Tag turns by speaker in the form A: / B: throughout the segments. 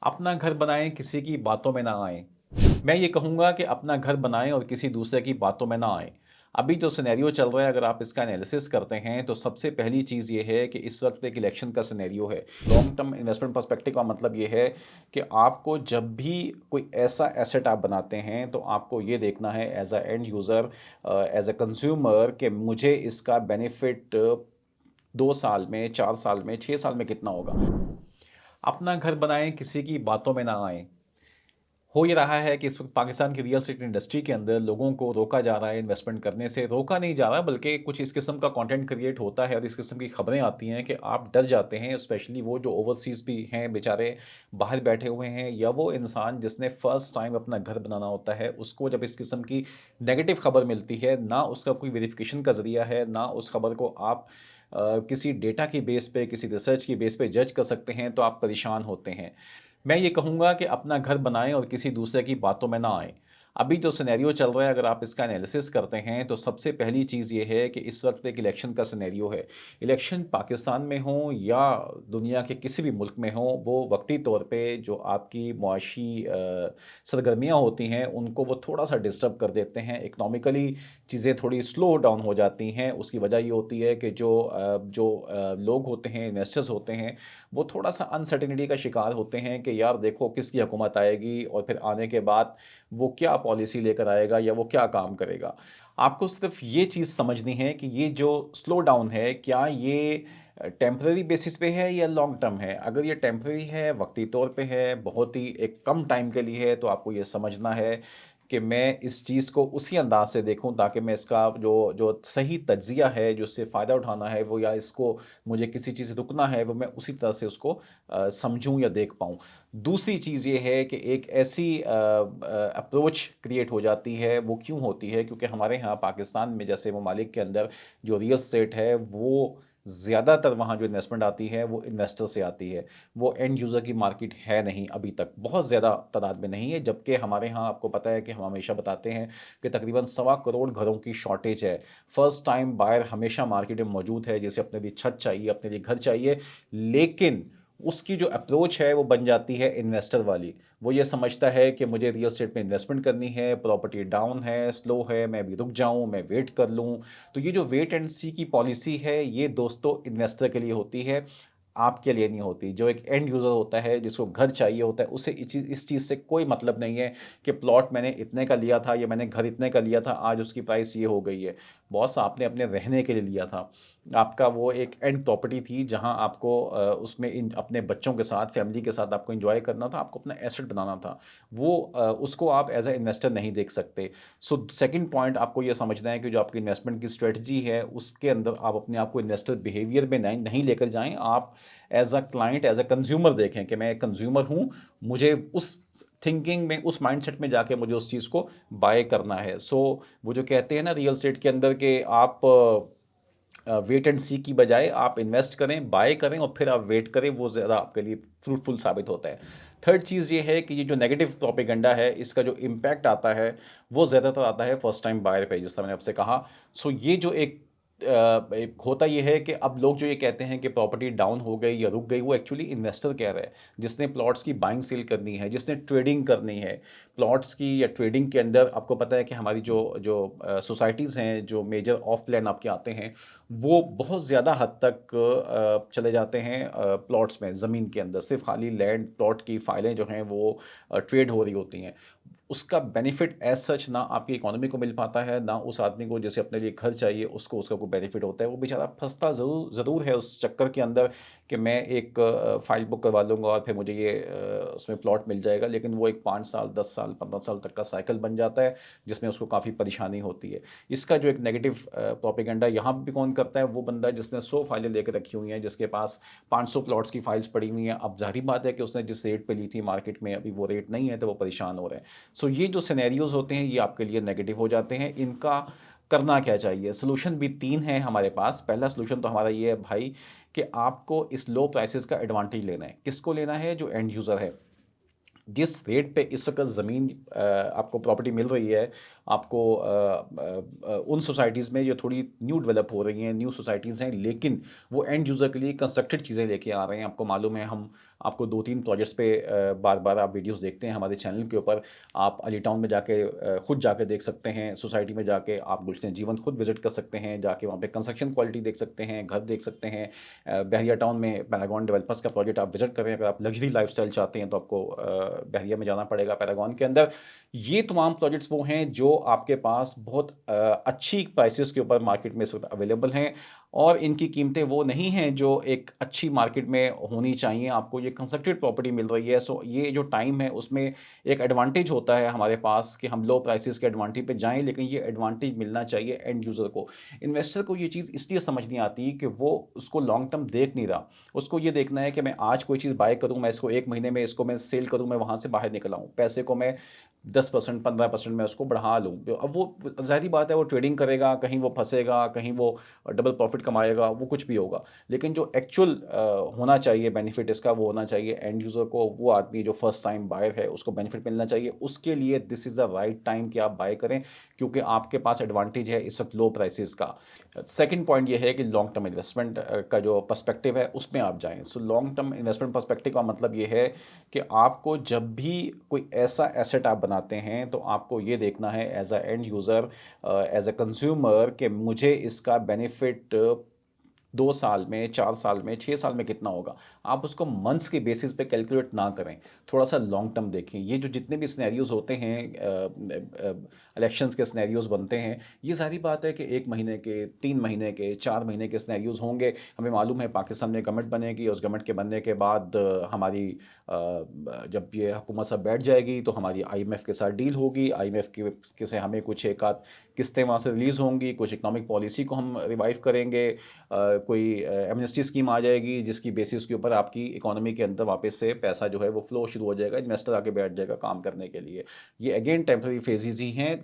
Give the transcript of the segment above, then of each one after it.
A: अपना घर बनाएँ, किसी की बातों में ना आएँ। मैं ये कहूँगा कि अपना घर बनाएँ और किसी दूसरे की बातों में ना आएँ। अभी जो सिनेरियो चल रहा है, अगर आप इसका एनालिसिस करते हैं, तो सबसे पहली चीज़ ये है कि इस वक़्त एक इलेक्शन का सिनेरियो है। लॉन्ग टर्म इन्वेस्टमेंट पर्सपेक्टिव का मतलब ये है कि आपको जब भी कोई ऐसा एसेट आप बनाते हैं, तो आपको ये देखना है as a end user as a consumer कि मुझे इसका बेनिफिट 2 साल में, 4 साल में, 6 साल में कितना होगा। अपना घर बनाएँ, किसी की बातों में ना आएँ। हो ये रहा है कि इस वक़्त पाकिस्तान की रियल एस्टेट इंडस्ट्री के अंदर लोगों को रोका जा रहा है इन्वेस्टमेंट करने से। रोका नहीं जा रहा बल्कि कुछ इस किस्म का कंटेंट क्रिएट होता है और इस किस्म की खबरें आती हैं कि आप डर जाते हैं, स्पेशली वो जो ओवरसीज़ भी हैं बेचारे बाहर बैठे हुए हैं, या वो इंसान जिसने फर्स्ट टाइम अपना घर बनाना होता है, उसको जब इस किस्म की नेगेटिव खबर मिलती है, ना उसका कोई वेरिफ़िकेशन का ज़रिया है, ना उस खबर को आप किसी डेटा की बेस पे, किसी रिसर्च की बेस पे जज कर सकते हैं, तो आप परेशान होते हैं। मैं ये कहूँगा कि अपना घर बनाएँ और किसी दूसरे की बातों में ना आएँ। अभी जो सिनेरियो चल रहा है, अगर आप इसका एनालिसिस करते हैं, तो सबसे पहली चीज़ ये है कि इस वक़्त एक इलेक्शन का सिनेरियो है। इलेक्शन पाकिस्तान में हों या दुनिया के किसी भी मुल्क में हों, वो वक़्ती तौर पे जो आपकी मुआशी सरगर्मियाँ होती हैं, उनको वो थोड़ा-सा डिस्टर्ब कर देते हैं। इकोनॉमिकली चीज़ें थोड़ी स्लो डाउन हो जाती हैं। उसकी वजह ये होती है कि जो लोग होते हैं, इन्वेस्टर्स होते हैं, वो थोड़ा-सा अनसर्टेनिटी का शिकार होते हैं कि यार देखो किसकी हुकूमत आएगी और फिर आने के बाद वो क्या पॉलिसी लेकर आएगा या वो क्या काम करेगा। आपको सिर्फ़ ये चीज़ समझनी है कि ये जो स्लो डाउन है, क्या ये टेम्परेरी बेसिस पे है या लॉन्ग टर्म है? अगर ये टेम्परेरी है, वक़्ती तौर पे है, बहुत ही एक कम टाइम के लिए है, तो आपको ये समझना है कि मैं इस चीज़ को उसी अंदाज़ से देखूँ ताकि मैं इसका जो जो सही तज्ज़िया है, जो इससे फ़ायदा उठाना है वो, या इसको मुझे किसी चीज़ से रुकना है, वो मैं उसी तरह से उसको समझूँ या देख पाऊँ। दूसरी चीज़ ये है कि एक ऐसी अप्रोच क्रिएट हो जाती है, वो क्यों होती है? क्योंकि हमारे यहाँ पाकिस्तान में जैसे ममालिक के अंदर जो रियल एस्टेट है, वो ज़्यादातर वहाँ जो इन्वेस्टमेंट आती है, वो इन्वेस्टर से आती है। वो एंड यूज़र की मार्केट है नहीं अभी तक, बहुत ज़्यादा तादाद में नहीं है, जबकि हमारे यहाँ आपको पता है कि हम हमेशा बताते हैं कि तकरीबन सवा करोड़ घरों की शॉर्टेज है। फर्स्ट टाइम बायर हमेशा मार्केट में मौजूद है, जिसे अपने लिए छत चाहिए, अपने लिए घर चाहिए, लेकिन उसकी जो अप्रोच है वो बन जाती है इन्वेस्टर वाली। वो ये समझता है कि मुझे रियल एस्टेट में इन्वेस्टमेंट करनी है, प्रॉपर्टी डाउन है, स्लो है, मैं अभी रुक जाऊँ, मैं वेट कर लूँ। तो ये जो वेट एंड सी की पॉलिसी है, ये दोस्तों इन्वेस्टर के लिए होती है, आपके लिए नहीं होती। जो एक एंड यूज़र होता है, जिसको घर चाहिए होता है, उसे इस चीज़ से कोई मतलब नहीं है कि प्लॉट मैंने इतने का लिया था या मैंने घर इतने का लिया था, आज उसकी प्राइस ये हो गई है। बॉस, आपने अपने रहने के लिए लिया था। आपका वो एक एंड प्रॉपर्टी थी, जहाँ आपको उसमें इन अपने बच्चों के साथ, फैमिली के साथ आपको एन्जॉय करना था, आपको अपना एसेट बनाना था। वो उसको आप एज़ अ इन्वेस्टर नहीं देख सकते। सो सेकंड पॉइंट आपको ये समझना है कि जो आपकी इन्वेस्टमेंट की स्ट्रेटजी है, उसके अंदर आप अपने आप को इन्वेस्टर बिहेवियर में नहीं नहीं लेकर जाएँ। आप as a client, as a consumer देखें कि मैं एक कंज़्यूमर हूँ, मुझे उस थिंकिंग में, उस माइंडसेट में जाके मुझे उस चीज़ को बाय करना है। सो वो जो कहते हैं ना रियल एस्टेट के अंदर कि आप वेट एंड सी की बजाय आप इन्वेस्ट करें, बाय करें और फिर आप वेट करें, वो ज़्यादा आपके लिए फ्रूटफुल साबित होता है। थर्ड चीज़ ये है कि ये जो नेगेटिव प्रोपेगेंडा है, इसका जो इम्पैक्ट आता है, वो ज़्यादातर आता है फर्स्ट टाइम बायर पे, जिस तरह मैंने आपसे कहा। सो ये जो एक होता ये है कि अब लोग जो ये कहते हैं कि प्रॉपर्टी डाउन हो गई या रुक गई, वो एक्चुअली इन्वेस्टर कह रहा है, जिसने प्लॉट्स की बाइंग सेल करनी है, जिसने ट्रेडिंग करनी है। प्लॉट्स की या ट्रेडिंग के अंदर आपको पता है कि हमारी जो जो सोसाइटीज़ हैं, जो मेजर ऑफ प्लान आपके आते हैं, वो बहुत ज़्यादा हद तक चले जाते हैं प्लॉट्स में, ज़मीन के अंदर। सिर्फ़ खाली लैंड प्लॉट की फ़ाइलें जो हैं वो ट्रेड हो रही होती हैं। उसका बेनिफिट एज़ सच ना आपकी इकोनॉमी को मिल पाता है, ना उस आदमी को जिसे अपने लिए घर चाहिए, उसको उसका कोई बेनिफिट होता है। वो बेचारा फँसता ज़रूर ज़रूर है उस चक्कर के अंदर कि मैं एक फ़ाइल बुक करवा लूँगा और फिर मुझे ये उसमें प्लॉट मिल जाएगा। लेकिन वो एक 5 साल, 10 साल, 15 साल तक का साइकिल बन जाता है, जिसमें उसको काफ़ी परेशानी होती है। इसका जो एक नेगेटिव प्रोपेगेंडा यहाँ भी कौन करता है, वो बंदा जिसने 100 फाइलें लेकर रखी हुई हैं, जिसके पास 500 प्लॉट्स की फाइल्स पड़ी हुई हैं। अब ज़ाहिर बात है कि उसने जिस रेट पे ली थी मार्केट में, अभी वो रेट नहीं है, तो वो परेशान हो रहे हैं। सो ये जो सिनेरियोज़ होते हैं, ये आपके लिए नेगेटिव हो जाते हैं। इनका करना क्या चाहिए? सॉल्यूशन भी 3 हैं हमारे पास। पहला सॉल्यूशन तो हमारा ये है भाई कि आपको इस लो प्राइसेज़ का एडवांटेज लेना है। किसको लेना है? जो एंड यूज़र है। जिस रेट पे इस वक़्त ज़मीन आपको प्रॉपर्टी मिल रही है, आपको उन सोसाइटीज़ में जो थोड़ी न्यू डेवलप हो रही हैं, न्यू सोसाइटीज़ हैं, लेकिन वो एंड यूज़र के लिए कंस्ट्रक्टेड चीज़ें लेके आ रहे हैं। आपको मालूम है, हम आपको 2-3 प्रोजेक्ट्स पे बार-बार आप वीडियोज़ देखते हैं हमारे चैनल के ऊपर। आप अली टाउन में जाके खुद जाके देख सकते हैं, सोसाइटी में जाके आप गुलशन जीवन खुद विज़िट कर सकते हैं, जाके वहाँ पे कंस्ट्रक्शन क्वालिटी देख सकते हैं, घर देख सकते हैं। बहरिया टाउन में पैरागॉन डेवलपर्स का प्रोजेक्ट आप विज़िट करें, अगर आप लग्ज़री लाइफ़स्टाइल चाहते हैं तो आपको बहरिया में जाना पड़ेगा पैरागॉन के अंदर। ये तमाम प्रोजेक्ट्स वो हैं जो आपके पास बहुत अच्छी प्राइसेस के ऊपर मार्केट में इस वक़्त अवेलेबल हैं और इनकी कीमतें वो नहीं हैं जो एक अच्छी मार्केट में होनी चाहिए। आपको ये कंस्ट्रक्टेड प्रॉपर्टी मिल रही है, सो ये जो टाइम है उसमें एक एडवांटेज होता है हमारे पास कि हम लो प्राइसेस के एडवांटेज पे जाएँ, लेकिन ये एडवांटेज मिलना चाहिए एंड यूज़र को। इन्वेस्टर को ये चीज़ इसलिए समझ नहीं आती कि वो उसको लॉन्ग टर्म देख नहीं रहा। उसको ये देखना है कि मैं आज कोई चीज़ बाय करूँ, मैं इसको 1 महीने में इसको मैं सेल करूँ, मैं वहाँ से बाहर निकल आऊँ। पैसे को मैं 10% 15% मैं उसको बढ़ा लूँ। तो अब वो ज़ाहिर-सी बात है वो ट्रेडिंग करेगा, कहीं वो फँसेगा, कहीं वो डबल प्रॉफ़िट कमाएगा, वो कुछ भी होगा। लेकिन जो एक्चुअल होना चाहिए बेनिफिट इसका वो होना चाहिए एंड यूज़र को, वो आदमी जो फर्स्ट टाइम बायर है उसको बेनिफिट मिलना चाहिए। उसके लिए this is the right time कि आप बाय करें क्योंकि आपके पास एडवांटेज है इस वक़्त लो प्राइसेज़ का। सेकंड पॉइंट ये है कि लॉन्ग टर्म इन्वेस्टमेंट का जो पर्सपेक्टिव है उसमें आप जाएँ। So long term investment perspective का मतलब ये है कि आपको जब भी कोई ऐसा एसेट आप बनाते हैं तो आपको ये देखना है as a end user, as a consumer कि मुझे इसका बेनिफिट 2 साल में, 4 साल में, 6 साल में कितना होगा। आप उसको मंथ्स के बेसिस पे कैलकुलेट ना करें, थोड़ा-सा लॉन्ग टर्म देखें। ये जो जितने भी सिनेरियोज़ होते हैं इलेक्शंस के सिनेरियोज़ बनते हैं, ये ज़ाहिर बात है कि 1 महीने के, 3 महीने के, 4 महीने के सिनेरियोज़ होंगे। हमें मालूम है पाकिस्तान में गवर्नमेंट बनेगी, उस गवर्नमेंट के बनने के बाद हमारी जब ये हुकूमत सब बैठ जाएगी तो हमारी आईएमएफ के साथ डील होगी। आईएमएफ के से हमें कुछ एक आध किस्तें वहाँ से रिलीज़ होंगी, कुछ इकोनॉमिक पॉलिसी को हम रिवाइव करेंगे। कोई एमनेस्टी स्कीम आ जाएगी जिसकी बेसिस के ऊपर आपकी इकोनॉमी के अंदर वापस से पैसा जो है वो फ्लो शुरू हो जाएगा, इन्वेस्टर आके बैठ जाएगा काम करने के लिए। ये अगेन टेम्परेरी फेजेज़ ही हैं।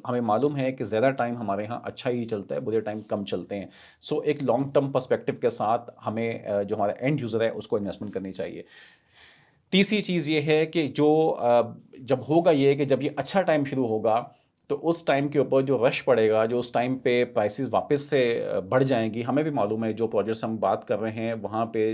A: हमें मालूम है कि ज़्यादा टाइम हमारे यहाँ अच्छा ही चलता है, बुरे टाइम कम चलते हैं। सो एक लॉन्ग टर्म पर्सपेक्टिव के साथ हमें जो हमारा एंड यूज़र है उसको इन्वेस्टमेंट करनी चाहिए। तीसरी चीज़ ये है कि जो जब होगा ये कि जब ये अच्छा टाइम शुरू होगा, तो उस टाइम के ऊपर जो रश पड़ेगा, जो उस टाइम पे प्राइसेज़ वापस से बढ़ जाएँगी। हमें भी मालूम है जो प्रोजेक्ट्स हम बात कर रहे हैं, वहाँ पे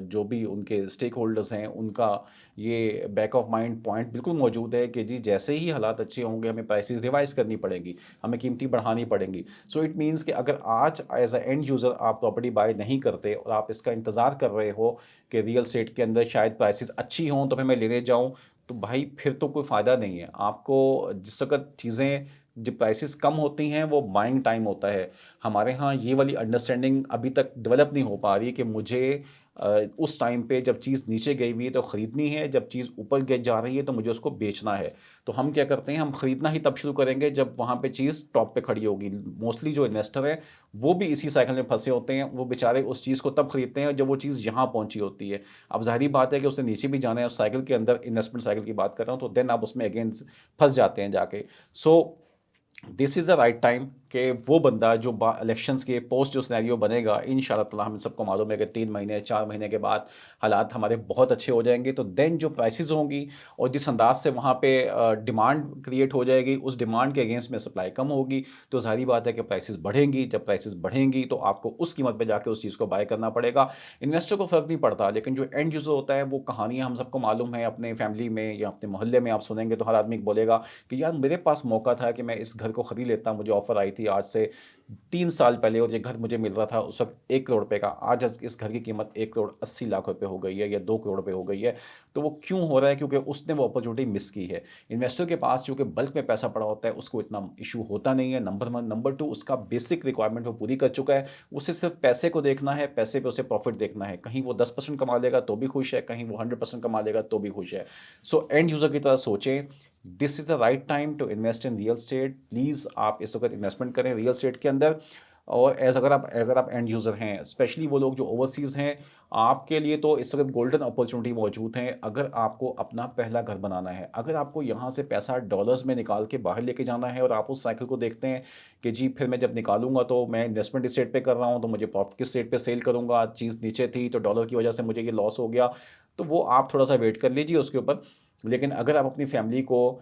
A: जो भी उनके स्टेक होल्डर्स हैं, उनका ये बैक ऑफ माइंड पॉइंट बिल्कुल मौजूद है कि जी जैसे ही हालात अच्छे होंगे, हमें प्राइसेज़ रिवाइज़ करनी पड़ेंगी, हमें कीमतें बढ़ानी पड़ेंगी। सो इट मीन्स कि अगर आज एज़ अ एंड यूज़र आप प्रॉपर्टी बाय नहीं करते और आप इसका इंतज़ार कर रहे हो कि रियल एस्टेट के अंदर शायद प्राइसेस अच्छी हों तो फिर मैं लेने जाऊँ, तो भाई फिर तो कोई फ़ायदा नहीं है। आपको जिस वक़्त चीज़ें जब प्राइसेस कम होती हैं वो बाइंग टाइम होता है। हमारे यहाँ ये वाली अंडरस्टैंडिंग अभी तक डेवलप नहीं हो पा रही कि मुझे उस टाइम पे जब चीज़ नीचे गई हुई है तो खरीदनी है, जब चीज़ ऊपर जा रही है तो मुझे उसको बेचना है। तो हम क्या करते हैं, हम खरीदना ही तब शुरू करेंगे जब वहाँ पे चीज़ टॉप पे खड़ी होगी। मोस्टली जो इन्वेस्टर हैं, वो भी इसी साइकिल में फँसे होते हैं। वो बेचारे उस चीज़ को तब खरीदते हैं जब वो चीज़ यहाँ पहुँची होती है। अब ज़ाहिर-सी बात है कि उसे नीचे भी जाना है, उस साइकिल के अंदर इन्वेस्टमेंट साइकिल की बात कर रहा हूँ, तो देन आप उसमें अगेन फँस जाते हैं जाके। So this is the right time कि वो बंदा जो इलेक्शंस के पोस्ट जो सिनेरियो बनेगा, इंशाअल्लाह ताला हम सबको मालूम है कि 3 महीने 4 महीने के बाद हालात हमारे बहुत अच्छे हो जाएंगे, तो देन जो प्राइसेस होंगी और जिस अंदाज से वहाँ पे डिमांड क्रिएट हो जाएगी, उस डिमांड के अगेंस्ट में सप्लाई कम होगी, तो जाहिर बात है कि प्राइसेस बढ़ेंगी। जब प्राइसेस बढ़ेंगी तो आपको उस कीमत पे जाके उस चीज़ को बाय करना पड़ेगा। इन्वेस्टर को फ़र्क नहीं पड़ता, लेकिन जो एंड यूज़र होता है वो कहानियाँ हम सबको मालूम है, अपने फैमिली में या अपने मोहल्ले में आप सुनेंगे तो हर आदमी बोलेगा कि यार मेरे पास मौका था कि मैं इस घर को खरीद लेता, मुझे ऑफ़र आई थी आज से 3 साल पहले और ये घर मुझे मिल रहा था उस वक़्त 1 करोड़ रुपए का। आज इस घर की कीमत 1 करोड़ 80 लाख रुपए हो गई है या 2 करोड़ रुपए हो गई है। तो वो क्यों हो रहा है? क्योंकि उसने वो अपॉर्च्युनिटी मिस की है। इन्वेस्टर के पास चूँकि बल्क में पैसा पड़ा होता है, उसको इतना इश्यू होता नहीं है, नंबर 1। नंबर 2, उसका बेसिक रिक्वायरमेंट वो पूरी कर चुका है। उसे सिर्फ़ पैसे को देखना है, पैसे पे उसे प्रॉफ़िट देखना है। कहीं वो 10% कमा लेगा तो भी खुश है, कहीं वो 100% कमा लेगा तो भी खुश है। सो एंड यूज़र की तरह सोचें, this is the right time to invest in real estate. Please आप इस वक़्त इन्वेस्टमेंट करें रियल एस्टेट के अंदर। और अगर आप एंड यूज़र हैं, स्पेशली वो लोग जो ओवरसीज़ हैं, आपके लिए तो इस वक़्त गोल्डन अपॉर्च्युनिटी मौजूद है। अगर आपको अपना पहला घर बनाना है, अगर आपको यहाँ से पैसा डॉलर्स में निकाल के बाहर लेके जाना है और आप उस साइकिल को देखते हैं कि जी फिर मैं जब निकालूँगा तो मैं इन्वेस्टमेंट इस रेट पे कर रहा हूँ, तो मुझे प्रॉफ़िट किस रेट पे सेल करूँगा, चीज़ नीचे थी तो डॉलर की वजह से मुझे ये लॉस हो गया। तो वो आप थोड़ा-सा वेट कर लीजिए उसके ऊपर। लेकिन अगर आप अपनी फैमिली को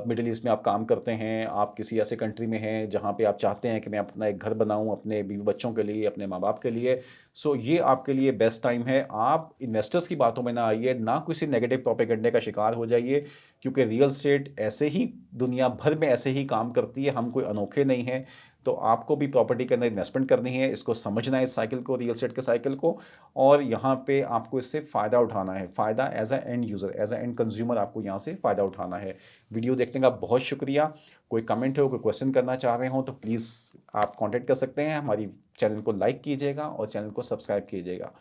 A: मिडिल ईस्ट में आप काम करते हैं, आप किसी ऐसे कंट्री में हैं जहाँ पे आप चाहते हैं कि मैं अपना एक घर बनाऊँ अपने बीवी बच्चों के लिए, अपने माँ-बाप के लिए, सो ये आपके लिए बेस्ट टाइम है। आप इन्वेस्टर्स की बातों में ना आइए, ना किसी नेगेटिव प्रोपेगेंडे का शिकार हो जाइए, क्योंकि रियल एस्टेट ऐसे ही दुनिया भर में ऐसे ही काम करती है, हम कोई अनोखे नहीं हैं। तो आपको भी प्रॉपर्टी के अंदर इन्वेस्टमेंट करनी है, इसको समझना है इस साइकिल को, रियल एस्टेट के साइकिल को, और यहाँ पे आपको इससे फ़ायदा उठाना है। फ़ायदा as a end user, as a and consumer आपको यहाँ से फ़ायदा उठाना है। वीडियो देखने का बहुत शुक्रिया। कोई कमेंट हो, कोई क्वेश्चन करना चाह रहे हों तो प्लीज़ आप कॉन्टैक्ट कर सकते हैं। हमारी चैनल को लाइक कीजिएगा और चैनल को सब्सक्राइब कीजिएगा।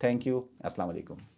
A: Thank you. अस्सलाम वालेकुम।